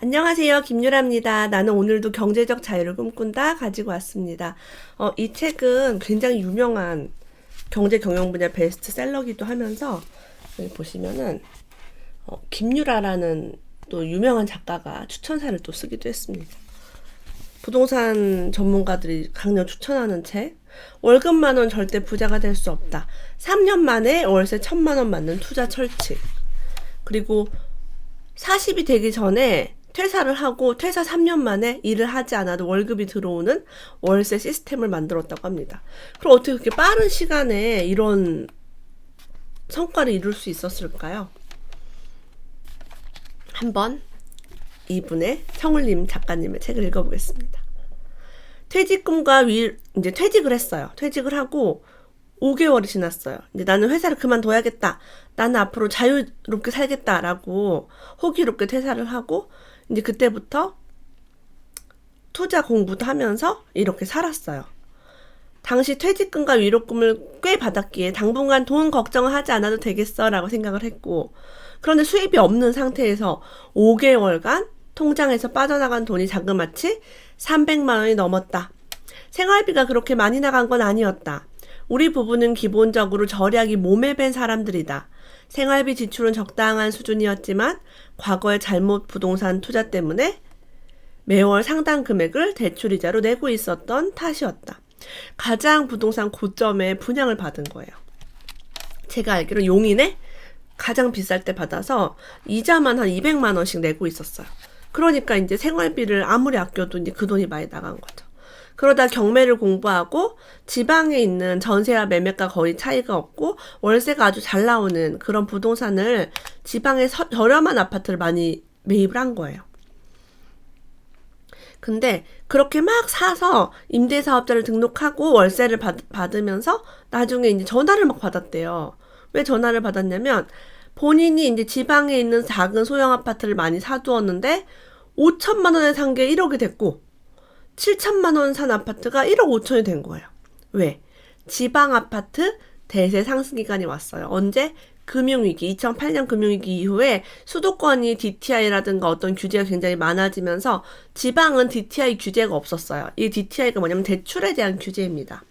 안녕하세요. 김유라입니다. 나는 오늘도 경제적 자유를 꿈꾼다 가지고 왔습니다. 이 책은 굉장히 유명한 경제 경영 분야 베스트셀러기도 하면서 여기 보시면은 김유라라는 또 유명한 작가가 추천사를 또 쓰기도 했습니다. 부동산 전문가들이 강력 추천하는 책. 월급 10,000원 절대 부자가 될 수 없다. 3년 만에 월세 1,000만 원 맞는 투자 철칙. 그리고 40이 되기 전에 퇴사를 하고 퇴사 3년 만에 일을 하지 않아도 월급이 들어오는 월세 시스템을 만들었다고 합니다. 그럼 어떻게 그렇게 빠른 시간에 이런 성과를 이룰 수 있었을까요? 한번 이분의 성울님 작가님의 책을 읽어보겠습니다. 퇴직금과 이제 퇴직을 했어요. 퇴직을 하고 5개월이 지났어요. 이제 나는 회사를 그만둬야겠다. 나는 앞으로 자유롭게 살겠다라고 호기롭게 퇴사를 하고 이제 그때부터 투자 공부도 하면서 이렇게 살았어요. 당시 퇴직금과 위로금을 꽤 받았기에 당분간 돈 걱정을 하지 않아도 되겠어 라고 생각을 했고, 그런데 수입이 없는 상태에서 5개월간 통장에서 빠져나간 돈이 자그마치 300만 원이 넘었다. 생활비가 그렇게 많이 나간 건 아니었다. 우리 부부는 기본적으로 절약이 몸에 밴 사람들이다. 생활비 지출은 적당한 수준이었지만 과거의 잘못 부동산 투자 때문에 매월 상당 금액을 대출이자로 내고 있었던 탓이었다. 가장 부동산 고점에 분양을 받은 거예요. 제가 알기로 용인에 가장 비쌀 때 받아서 이자만 한 200만 원씩 내고 있었어요. 그러니까 이제 생활비를 아무리 아껴도 이제 그 돈이 많이 나간 거죠. 그러다 경매를 공부하고 지방에 있는 전세와 매매가 거의 차이가 없고 월세가 아주 잘 나오는 그런 부동산을 지방의 저렴한 아파트를 많이 매입을 한 거예요. 근데 그렇게 막 사서 임대사업자를 등록하고 월세를 받으면서 나중에 이제 전화를 막 받았대요. 왜 전화를 받았냐면 본인이 이제 지방에 있는 작은 소형 아파트를 많이 사두었는데 5천만 원에 산 게 1억이 됐고 7천만 원 산 아파트가 1억 5천이 된 거예요. 왜? 지방 아파트 대세 상승 기간이 왔어요. 언제? 금융위기, 2008년 금융위기 이후에 수도권이 DTI라든가 어떤 규제가 굉장히 많아지면서 지방은 DTI 규제가 없었어요. 이 DTI가 뭐냐면 대출에 대한 규제입니다.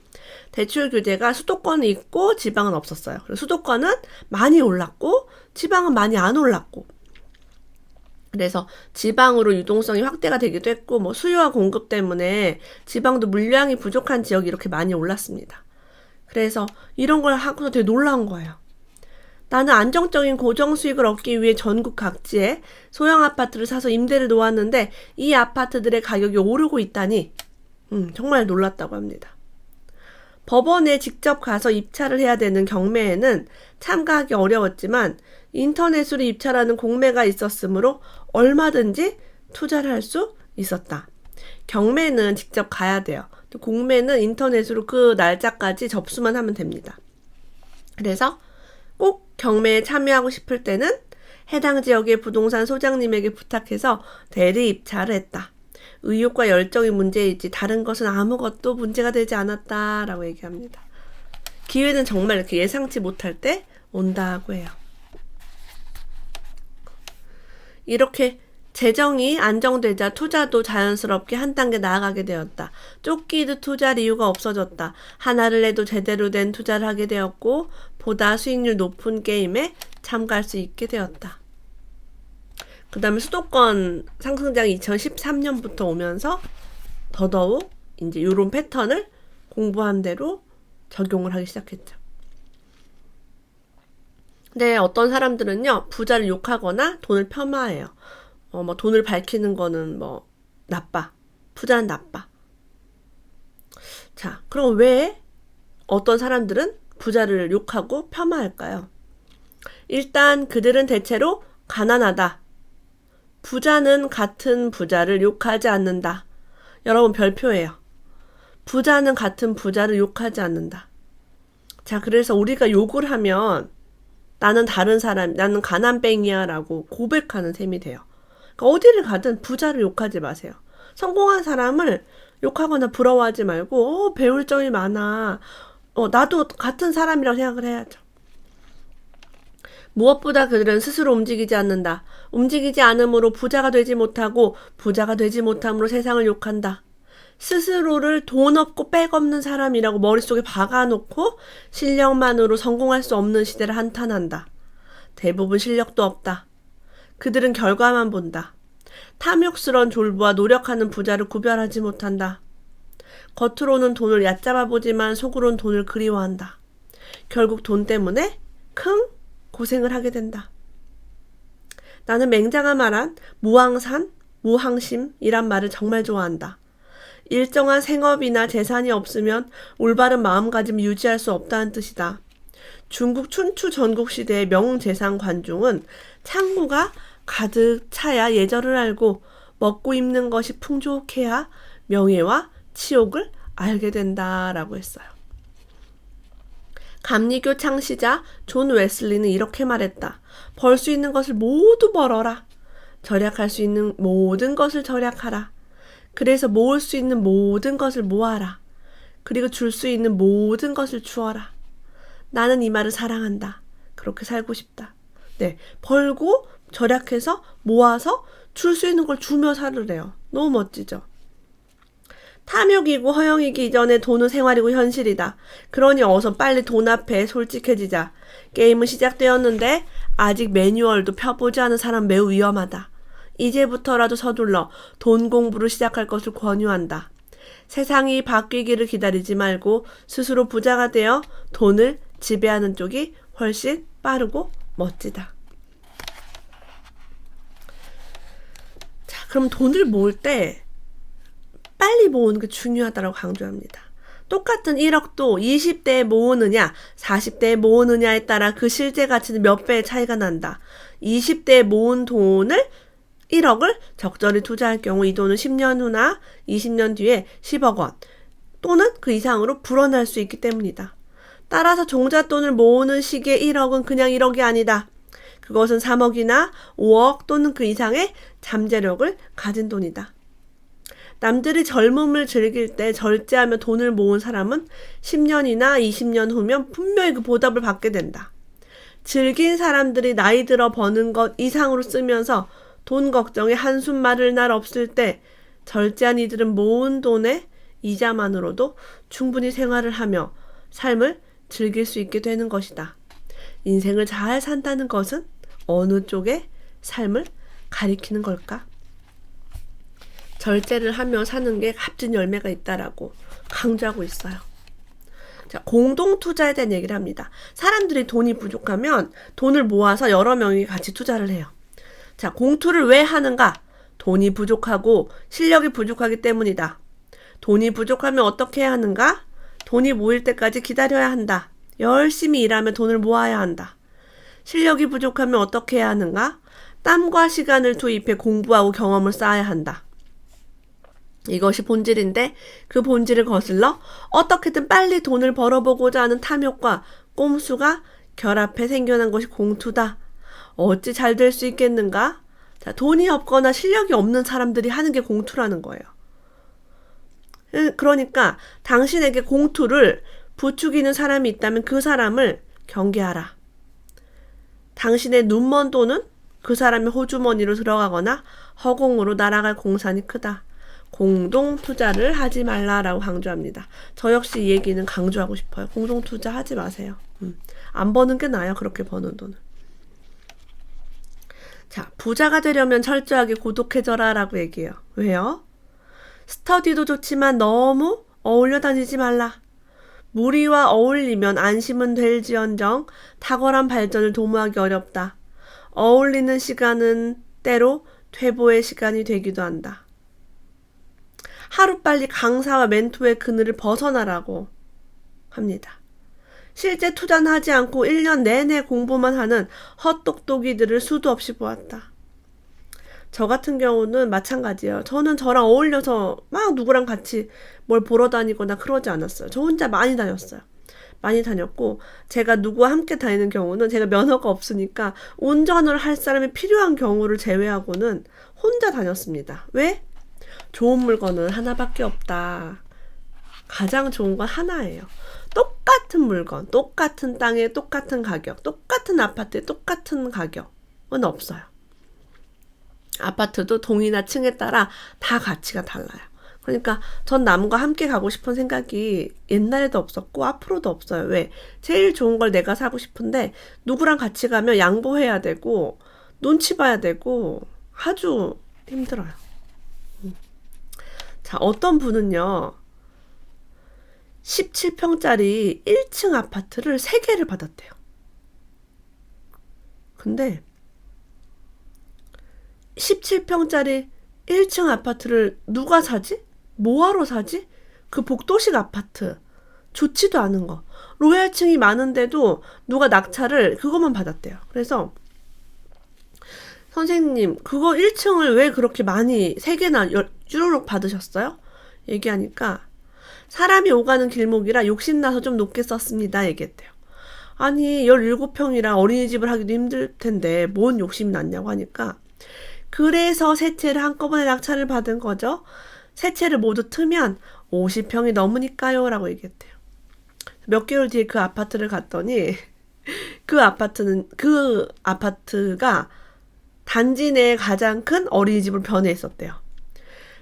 대출 규제가 수도권이 있고 지방은 없었어요. 그래서 수도권은 많이 올랐고 지방은 많이 안 올랐고, 그래서 지방으로 유동성이 확대가 되기도 했고 뭐 수요와 공급 때문에 지방도 물량이 부족한 지역이 이렇게 많이 올랐습니다. 그래서 이런 걸 하고서 되게 놀라운 거예요. 나는 안정적인 고정 수익을 얻기 위해 전국 각지에 소형 아파트를 사서 임대를 놓았는데 이 아파트들의 가격이 오르고 있다니 정말 놀랐다고 합니다. 법원에 직접 가서 입찰을 해야 되는 경매에는 참가하기 어려웠지만 인터넷으로 입찰하는 공매가 있었으므로 얼마든지 투자를 할 수 있었다. 경매는 직접 가야 돼요. 공매는 인터넷으로 그 날짜까지 접수만 하면 됩니다. 그래서 꼭 경매에 참여하고 싶을 때는 해당 지역의 부동산 소장님에게 부탁해서 대리 입찰을 했다. 의욕과 열정이 문제이지 다른 것은 아무것도 문제가 되지 않았다라고 얘기합니다. 기회는 정말 이렇게 예상치 못할 때 온다고 해요. 이렇게 재정이 안정되자 투자도 자연스럽게 한 단계 나아가게 되었다. 쫓기듯 투자할 이유가 없어졌다. 하나를 해도 제대로 된 투자를 하게 되었고 보다 수익률 높은 게임에 참가할 수 있게 되었다. 그 다음에 수도권 상승장이 2013년부터 오면서 더더욱 이제 이런 패턴을 공부한 대로 적용을 하기 시작했죠. 근데 어떤 사람들은요, 부자를 욕하거나 돈을 폄하해요. 뭐 돈을 밝히는 거는 뭐 나빠. 부자는 나빠. 자, 그럼 왜 어떤 사람들은 부자를 욕하고 폄하할까요? 일단 그들은 대체로 가난하다. 부자는 같은 부자를 욕하지 않는다. 여러분 별표예요. 부자는 같은 부자를 욕하지 않는다. 자, 그래서 우리가 욕을 하면 나는 다른 사람, 나는 가난뱅이야 라고 고백하는 셈이 돼요. 그러니까 어디를 가든 부자를 욕하지 마세요. 성공한 사람을 욕하거나 부러워하지 말고 배울 점이 많아. 나도 같은 사람이라고 생각을 해야죠. 무엇보다 그들은 스스로 움직이지 않는다. 움직이지 않음으로 부자가 되지 못하고 부자가 되지 못함으로 세상을 욕한다. 스스로를 돈 없고 빽 없는 사람이라고 머릿속에 박아놓고 실력만으로 성공할 수 없는 시대를 한탄한다. 대부분 실력도 없다. 그들은 결과만 본다. 탐욕스러운 졸부와 노력하는 부자를 구별하지 못한다. 겉으로는 돈을 얕잡아 보지만 속으로는 돈을 그리워한다. 결국 돈 때문에 큰 고생을 하게 된다. 나는 맹자가 말한 무항산, 무항심이란 말을 정말 좋아한다. 일정한 생업이나 재산이 없으면 올바른 마음가짐을 유지할 수 없다는 뜻이다. 중국 춘추 전국시대의 명재상 관중은 창고가 가득 차야 예절을 알고 먹고 입는 것이 풍족해야 명예와 치욕을 알게 된다라고 했어요. 감리교 창시자 존 웨슬리는 이렇게 말했다. 벌 수 있는 것을 모두 벌어라. 절약할 수 있는 모든 것을 절약하라. 그래서 모을 수 있는 모든 것을 모아라. 그리고 줄 수 있는 모든 것을 주어라. 나는 이 말을 사랑한다. 그렇게 살고 싶다. 네, 벌고 절약해서 모아서 줄 수 있는 걸 주며 살으래요. 너무 멋지죠? 탐욕이고 허영이기 이전에 돈은 생활이고 현실이다. 그러니 어서 빨리 돈 앞에 솔직해지자. 게임은 시작되었는데 아직 매뉴얼도 펴보지 않은 사람 매우 위험하다. 이제부터라도 서둘러 돈 공부를 시작할 것을 권유한다. 세상이 바뀌기를 기다리지 말고 스스로 부자가 되어 돈을 지배하는 쪽이 훨씬 빠르고 멋지다. 자, 그럼 돈을 모을 때 빨리 모으는 게 중요하다고 강조합니다. 똑같은 1억도 20대에 모으느냐 40대에 모으느냐에 따라 그 실제 가치는 몇 배의 차이가 난다. 20대에 모은 돈을 1억을 적절히 투자할 경우 이 돈은 10년 후나 20년 뒤에 10억 원 또는 그 이상으로 불어날 수 있기 때문이다. 따라서 종잣돈을 모으는 시기의 1억은 그냥 1억이 아니다. 그것은 3억이나 5억 또는 그 이상의 잠재력을 가진 돈이다. 남들이 젊음을 즐길 때 절제하며 돈을 모은 사람은 10년이나 20년 후면 분명히 그 보답을 받게 된다. 즐긴 사람들이 나이 들어 버는 것 이상으로 쓰면서 돈 걱정에 한숨 마를 날 없을 때 절제한 이들은 모은 돈의 이자만으로도 충분히 생활을 하며 삶을 즐길 수 있게 되는 것이다. 인생을 잘 산다는 것은 어느 쪽의 삶을 가리키는 걸까? 절제를 하며 사는 게 값진 열매가 있다라고 강조하고 있어요. 자, 공동투자에 대한 얘기를 합니다. 사람들이 돈이 부족하면 돈을 모아서 여러 명이 같이 투자를 해요. 자, 공투를 왜 하는가? 돈이 부족하고 실력이 부족하기 때문이다. 돈이 부족하면 어떻게 해야 하는가? 돈이 모일 때까지 기다려야 한다. 열심히 일하며 돈을 모아야 한다. 실력이 부족하면 어떻게 해야 하는가? 땀과 시간을 투입해 공부하고 경험을 쌓아야 한다. 이것이 본질인데 그 본질을 거슬러 어떻게든 빨리 돈을 벌어보고자 하는 탐욕과 꼼수가 결합해 생겨난 것이 공투다. 어찌 잘 될 수 있겠는가? 자, 돈이 없거나 실력이 없는 사람들이 하는 게 공투라는 거예요. 그러니까 당신에게 공투를 부추기는 사람이 있다면 그 사람을 경계하라. 당신의 눈먼 돈은 그 사람의 호주머니로 들어가거나 허공으로 날아갈 공산이 크다. 공동 투자를 하지 말라라고 강조합니다. 저 역시 이 얘기는 강조하고 싶어요. 공동 투자 하지 마세요. 안 버는 게 나아요. 그렇게 버는 돈은. 자, 부자가 되려면 철저하게 고독해져라 라고 얘기해요. 왜요? 스터디도 좋지만 너무 어울려 다니지 말라. 무리와 어울리면 안심은 될지언정 탁월한 발전을 도모하기 어렵다. 어울리는 시간은 때로 퇴보의 시간이 되기도 한다. 하루빨리 강사와 멘토의 그늘을 벗어나라고 합니다. 실제 투자는 하지 않고 1년 내내 공부만 하는 헛똑똑이들을 수도 없이 보았다. 저 같은 경우는 마찬가지예요. 저는 저랑 어울려서 막 누구랑 같이 뭘 보러 다니거나 그러지 않았어요. 저 혼자 많이 다녔어요. 많이 다녔고 제가 누구와 함께 다니는 경우는 제가 면허가 없으니까 운전을 할 사람이 필요한 경우를 제외하고는 혼자 다녔습니다. 왜? 좋은 물건은 하나밖에 없다. 가장 좋은 건 하나예요. 똑같은 물건, 똑같은 땅에 똑같은 가격, 똑같은 아파트에 똑같은 가격은 없어요. 아파트도 동이나 층에 따라 다 가치가 달라요. 그러니까 전 남과 함께 가고 싶은 생각이 옛날에도 없었고 앞으로도 없어요. 왜? 제일 좋은 걸 내가 사고 싶은데 누구랑 같이 가면 양보해야 되고 눈치 봐야 되고 아주 힘들어요. 자, 어떤 분은요. 17평짜리 1층 아파트를 3개를 받았대요. 근데 17평짜리 1층 아파트를 누가 사지? 뭐하러 사지? 그 복도식 아파트. 좋지도 않은 거. 로얄층이 많은데도 누가 낙찰을 그것만 받았대요. 그래서 선생님, 그거 1층을 왜 그렇게 많이 3개나 쭈루룩 받으셨어요? 얘기하니까 사람이 오가는 길목이라 욕심나서 좀 높게 썼습니다. 얘기했대요. 아니 17평이라 어린이집을 하기도 힘들 텐데 뭔 욕심이 났냐고 하니까 그래서 세 채를 한꺼번에 낙찰을 받은 거죠. 세 채를 모두 트면 50평이 넘으니까요. 라고 얘기했대요. 몇 개월 뒤에 그 아파트를 갔더니 그 아파트가 단지 내에 가장 큰 어린이집을 변해있었대요.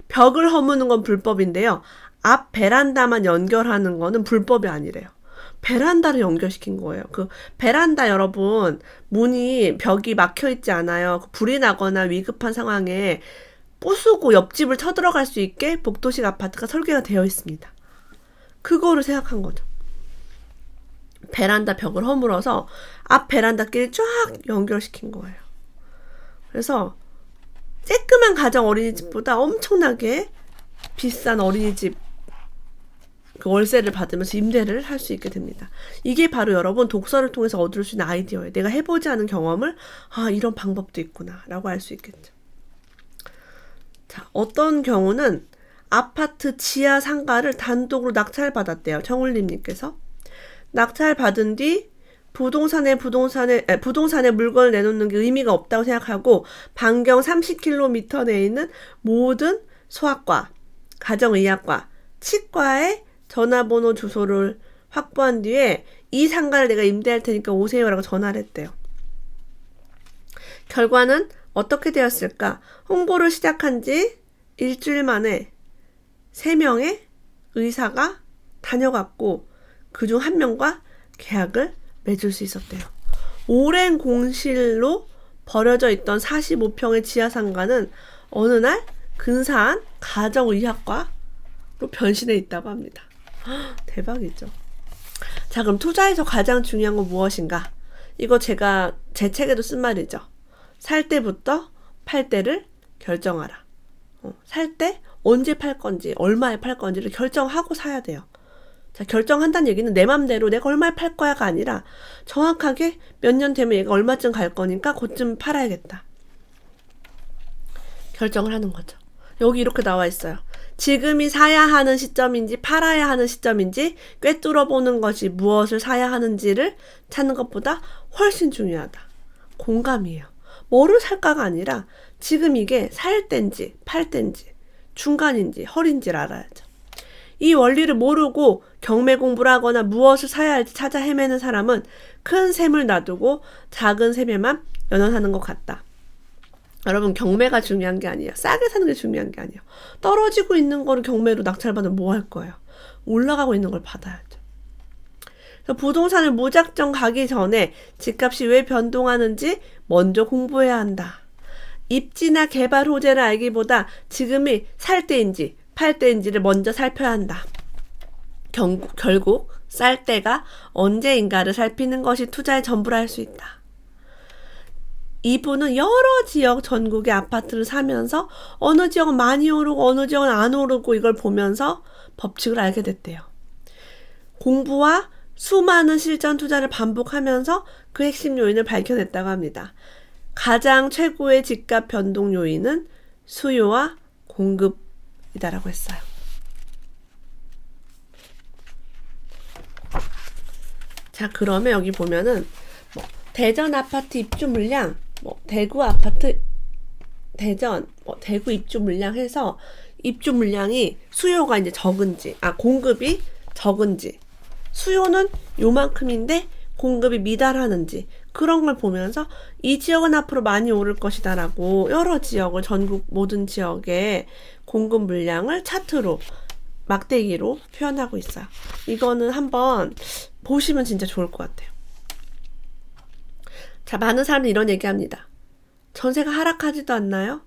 벽을 허무는 건 불법인데요. 앞 베란다만 연결하는 거는 불법이 아니래요. 베란다를 연결시킨 거예요. 그 베란다 여러분 문이 벽이 막혀있지 않아요. 불이 나거나 위급한 상황에 부수고 옆집을 쳐들어갈 수 있게 복도식 아파트가 설계가 되어 있습니다. 그거를 생각한 거죠. 베란다 벽을 허물어서 앞 베란다끼리 쫙 연결시킨 거예요. 그래서 쬐끄만 가정 어린이집보다 엄청나게 비싼 어린이집 그 월세를 받으면서 임대를 할 수 있게 됩니다. 이게 바로 여러분 독서를 통해서 얻을 수 있는 아이디어예요. 내가 해보지 않은 경험을 이런 방법도 있구나 라고 알 수 있겠죠. 자, 어떤 경우는 아파트 지하 상가를 단독으로 낙찰받았대요. 정울림님께서. 낙찰받은 뒤 부동산에 물건을 내놓는 게 의미가 없다고 생각하고 반경 30km 내에 있는 모든 소아과, 가정의학과, 치과에 전화번호 주소를 확보한 뒤에 이 상가를 내가 임대할 테니까 오세요라고 전화를 했대요. 결과는 어떻게 되었을까? 홍보를 시작한 지 일주일 만에 3명의 의사가 다녀갔고 그중 1명과 계약을 맺을 수 있었대요. 오랜 공실로 버려져 있던 45평의 지하상가는 어느 날 근사한 가정의학과로 변신해 있다고 합니다. 대박이죠. 자, 그럼 투자에서 가장 중요한 건 무엇인가? 이거 제가 제 책에도 쓴 말이죠. 살 때부터 팔 때를 결정하라. 살 때 언제 팔 건지 얼마에 팔 건지를 결정하고 사야 돼요. 자, 결정한다는 얘기는 내 맘대로 내가 얼마에 팔 거야가 아니라 정확하게 몇 년 되면 얘가 얼마쯤 갈 거니까 그쯤 팔아야겠다. 결정을 하는 거죠. 여기 이렇게 나와 있어요. 지금이 사야 하는 시점인지 팔아야 하는 시점인지 꿰뚫어 보는 것이 무엇을 사야 하는지를 찾는 것보다 훨씬 중요하다. 공감이에요. 뭐를 살까가 아니라 지금 이게 살 땐지 팔 땐지 중간인지 허리인지를 알아야죠. 이 원리를 모르고 경매 공부를 하거나 무엇을 사야 할지 찾아 헤매는 사람은 큰 셈을 놔두고 작은 셈에만 연연하는 것 같다. 여러분, 경매가 중요한 게 아니에요. 싸게 사는 게 중요한 게 아니에요. 떨어지고 있는 거를 경매로 낙찰받으면 뭐 할 거예요? 올라가고 있는 걸 받아야죠. 그래서 부동산을 무작정 가기 전에 집값이 왜 변동하는지 먼저 공부해야 한다. 입지나 개발 호재를 알기보다 지금이 살 때인지 팔 때인지를 먼저 살펴야 한다. 결국 쌀 때가 언제인가를 살피는 것이 투자의 전부라 할 수 있다. 이분은 여러 지역 전국의 아파트를 사면서 어느 지역은 많이 오르고 어느 지역은 안 오르고 이걸 보면서 법칙을 알게 됐대요. 공부와 수많은 실전 투자를 반복하면서 그 핵심 요인을 밝혀냈다고 합니다. 가장 최고의 집값 변동 요인은 수요와 공급이다라고 했어요. 자, 그러면 여기 보면은 대전 아파트 입주 물량, 대구 아파트, 대구 입주 물량 해서 입주 물량이 수요가 이제 적은지, 공급이 적은지, 수요는 요만큼인데 공급이 미달하는지 그런 걸 보면서 이 지역은 앞으로 많이 오를 것이다 라고 여러 지역을 전국 모든 지역의 공급 물량을 차트로 막대기로 표현하고 있어요. 이거는 한번 보시면 진짜 좋을 것 같아요. 자, 많은 사람들이 이런 얘기합니다. 전세가 하락하지도 않나요?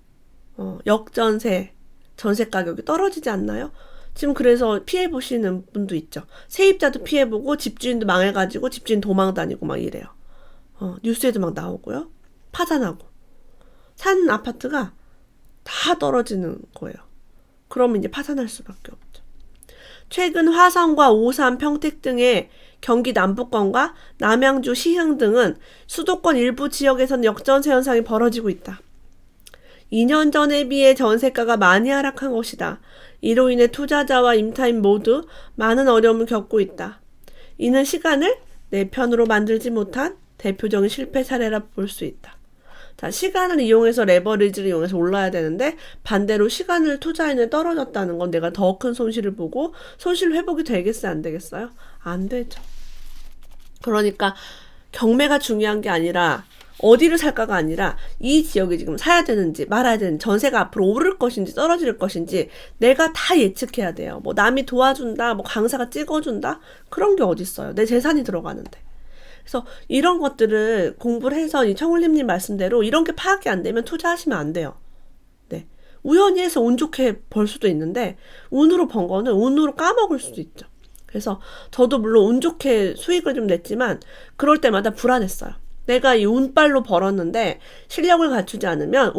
역전세, 전세 가격이 떨어지지 않나요? 지금 그래서 피해보시는 분도 있죠. 세입자도 피해보고 집주인도 망해가지고 집주인 도망 다니고 막 이래요. 뉴스에도 막 나오고요. 파산하고. 산 아파트가 다 떨어지는 거예요. 그러면 이제 파산할 수밖에 없죠. 최근 화성과 오산, 평택 등의 경기 남부권과 남양주, 시흥 등은 수도권 일부 지역에서는 역전세 현상이 벌어지고 있다. 2년 전에 비해 전세가가 많이 하락한 것이다. 이로 인해 투자자와 임차인 모두 많은 어려움을 겪고 있다. 이는 시간을 내 편으로 만들지 못한 대표적인 실패 사례라 볼 수 있다. 자, 시간을 이용해서 레버리지를 이용해서 올라야 되는데 반대로 시간을 투자에는 떨어졌다는 건 내가 더 큰 손실을 보고 손실 회복이 되겠어요? 안 되겠어요? 안 되죠. 그러니까 경매가 중요한 게 아니라 어디를 살까가 아니라 이 지역에 지금 사야 되는지 말아야 되는지 전세가 앞으로 오를 것인지 떨어질 것인지 내가 다 예측해야 돼요. 뭐 남이 도와준다, 뭐 강사가 찍어준다 그런 게 어딨어요. 내 재산이 들어가는데. 그래서 이런 것들을 공부를 해서 이 청울림님 말씀대로 이런 게 파악이 안 되면 투자하시면 안 돼요. 네. 우연히 해서 운 좋게 벌 수도 있는데 운으로 번 거는 운으로 까먹을 수도 있죠. 그래서 저도 물론 운 좋게 수익을 좀 냈지만 그럴 때마다 불안했어요. 내가 이 운빨로 벌었는데 실력을 갖추지 않으면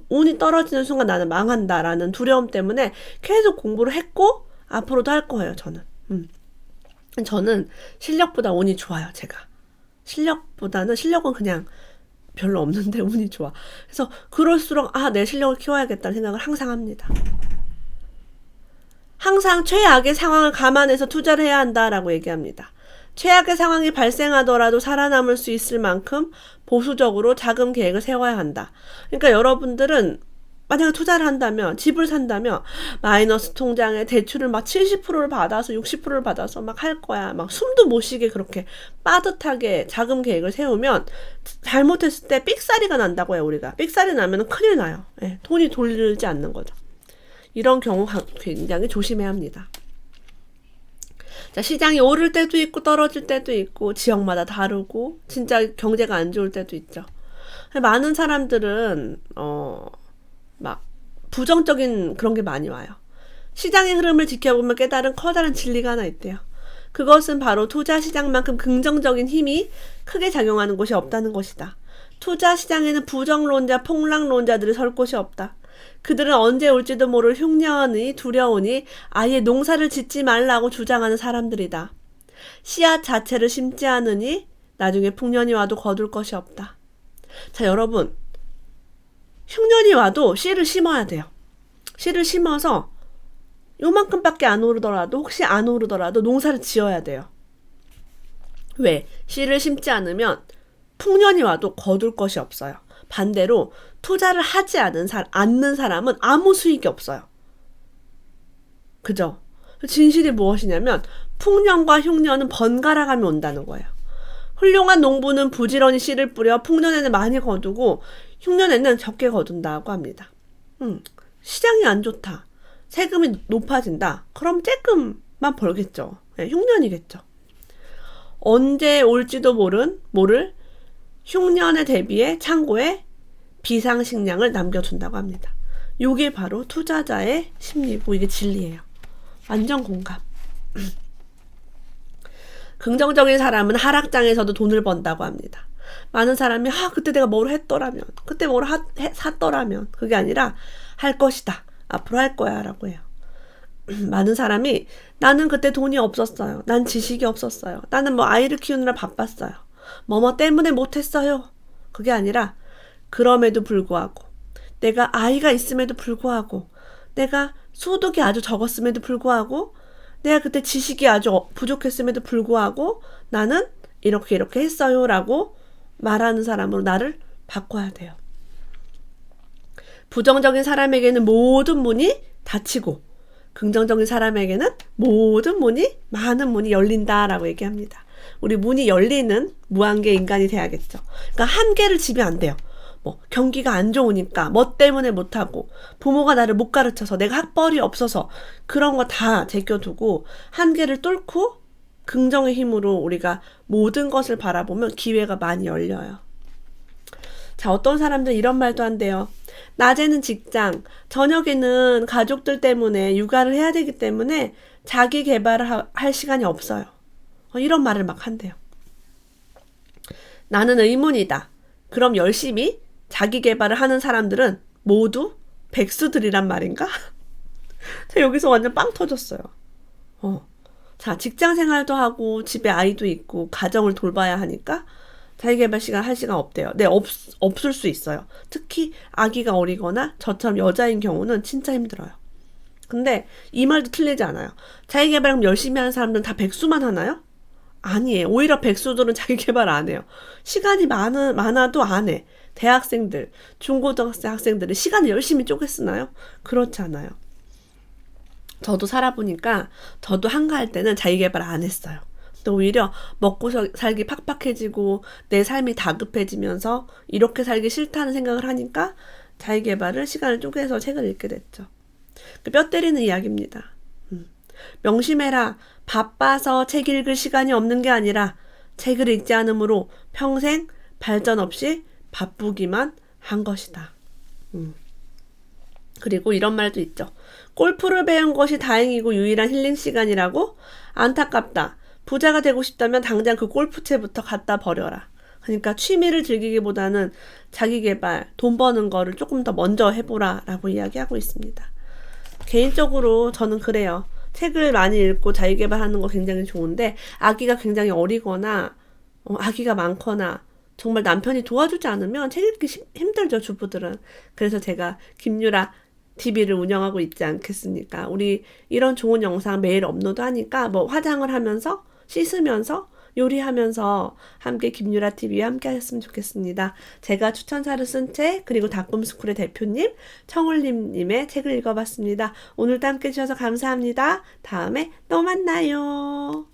운이 떨어지는 순간 나는 망한다라는 두려움 때문에 계속 공부를 했고 앞으로도 할 거예요. 저는 실력보다 운이 좋아요. 제가 실력은 그냥 별로 없는데 운이 좋아. 그래서 그럴수록 내 실력을 키워야겠다는 생각을 항상 합니다. 항상 최악의 상황을 감안해서 투자를 해야 한다라고 얘기합니다. 최악의 상황이 발생하더라도 살아남을 수 있을 만큼 보수적으로 자금 계획을 세워야 한다. 그러니까 여러분들은 만약에 투자를 한다면, 집을 산다면 마이너스 통장에 대출을 막 70%를 받아서 60%를 받아서 막 할 거야. 막 숨도 못 쉬게 그렇게 빠듯하게 자금 계획을 세우면 잘못했을 때 삑사리가 난다고 해요. 우리가 삑사리 나면 큰일 나요. 예, 돈이 돌지 않는 거죠. 이런 경우 굉장히 조심해야 합니다. 자, 시장이 오를 때도 있고 떨어질 때도 있고 지역마다 다르고 진짜 경제가 안 좋을 때도 있죠. 많은 사람들은 막 부정적인 그런 게 많이 와요. 시장의 흐름을 지켜보면 깨달은 커다란 진리가 하나 있대요. 그것은 바로 투자 시장만큼 긍정적인 힘이 크게 작용하는 곳이 없다는 것이다. 투자 시장에는 부정론자, 폭락론자들이 설 곳이 없다. 그들은 언제 올지도 모를 흉년이 두려우니 아예 농사를 짓지 말라고 주장하는 사람들이다. 씨앗 자체를 심지 않으니 나중에 풍년이 와도 거둘 것이 없다. 자, 여러분, 흉년이 와도 씨를 심어야 돼요. 씨를 심어서 요만큼밖에 안 오르더라도 혹시 안 오르더라도 농사를 지어야 돼요. 왜? 씨를 심지 않으면 풍년이 와도 거둘 것이 없어요. 반대로 투자를 하지 않는 사람은 아무 수익이 없어요. 그죠? 진실이 무엇이냐면 풍년과 흉년은 번갈아 가며 온다는 거예요. 훌륭한 농부는 부지런히 씨를 뿌려 풍년에는 많이 거두고 흉년에는 적게 거둔다고 합니다. 시장이 안 좋다. 세금이 높아진다. 그럼 조금만 벌겠죠. 네, 흉년이겠죠. 언제 올지도 모를 흉년에 대비해 창고에 비상식량을 남겨둔다고 합니다. 이게 바로 투자자의 심리고 이게 진리예요. 완전 공감. 긍정적인 사람은 하락장에서도 돈을 번다고 합니다. 많은 사람이 그때 내가 뭘 했더라면 그때 뭘 샀더라면 그게 아니라 할 것이다. 앞으로 할 거야 라고 해요. 많은 사람이 나는 그때 돈이 없었어요. 난 지식이 없었어요. 나는 뭐 아이를 키우느라 바빴어요. 뭐뭐 때문에 못했어요. 그게 아니라 그럼에도 불구하고 내가 아이가 있음에도 불구하고 내가 소득이 아주 적었음에도 불구하고 내가 그때 지식이 아주 부족했음에도 불구하고 나는 이렇게 했어요 라고 말하는 사람으로 나를 바꿔야 돼요. 부정적인 사람에게는 모든 문이 닫히고 긍정적인 사람에게는 모든 문이, 많은 문이 열린다라고 얘기합니다. 우리 문이 열리는 무한계 인간이 돼야겠죠. 그러니까 한계를 지면 안 돼요. 뭐 경기가 안 좋으니까 뭐 때문에 못하고 부모가 나를 못 가르쳐서 내가 학벌이 없어서 그런 거 다 제껴두고 한계를 뚫고 긍정의 힘으로 우리가 모든 것을 바라보면 기회가 많이 열려요. 자, 어떤 사람들은 이런 말도 한대요. 낮에는 직장, 저녁에는 가족들 때문에 육아를 해야 되기 때문에 자기 개발을 할 시간이 없어요. 이런 말을 막 한대요. 나는 의문이다. 그럼 열심히 자기 개발을 하는 사람들은 모두 백수들이란 말인가? 제가 여기서 완전 빵 터졌어요. 자, 직장 생활도 하고 집에 아이도 있고 가정을 돌봐야 하니까 자기개발 시간 할 시간 없대요. 네, 없을 수 있어요. 특히 아기가 어리거나 저처럼 여자인 경우는 진짜 힘들어요. 근데 이 말도 틀리지 않아요. 자기개발 열심히 하는 사람들은 다 백수만 하나요? 아니에요. 오히려 백수들은 자기개발 안 해요. 시간이 많아도 안 해. 대학생들, 중고등학생 학생들은 시간을 열심히 쪼개 쓰나요? 그렇지 않아요. 저도 살아보니까 저도 한가할 때는 자기개발 안 했어요. 또 오히려 먹고 살기 팍팍해지고 내 삶이 다급해지면서 이렇게 살기 싫다는 생각을 하니까 자기개발을 시간을 쪼개서 책을 읽게 됐죠. 뼈 때리는 이야기입니다. 명심해라. 바빠서 책 읽을 시간이 없는 게 아니라 책을 읽지 않으므로 평생 발전 없이 바쁘기만 한 것이다. 그리고 이런 말도 있죠. 골프를 배운 것이 다행이고 유일한 힐링 시간이라고? 안타깝다. 부자가 되고 싶다면 당장 그 골프채부터 갖다 버려라. 그러니까 취미를 즐기기보다는 자기 개발, 돈 버는 거를 조금 더 먼저 해보라 라고 이야기하고 있습니다. 개인적으로 저는 그래요. 책을 많이 읽고 자기 개발하는 거 굉장히 좋은데 아기가 굉장히 어리거나 아기가 많거나 정말 남편이 도와주지 않으면 책 읽기 힘들죠, 주부들은. 그래서 제가 김유라 TV를 운영하고 있지 않겠습니까? 우리 이런 좋은 영상 매일 업로드하니까 뭐 화장을 하면서 씻으면서 요리하면서 함께 김유라 TV와 함께 하셨으면 좋겠습니다. 제가 추천사를 쓴 책 그리고 닭꿈스쿨의 대표님 청울님의 책을 읽어봤습니다. 오늘도 함께 해주셔서 감사합니다. 다음에 또 만나요.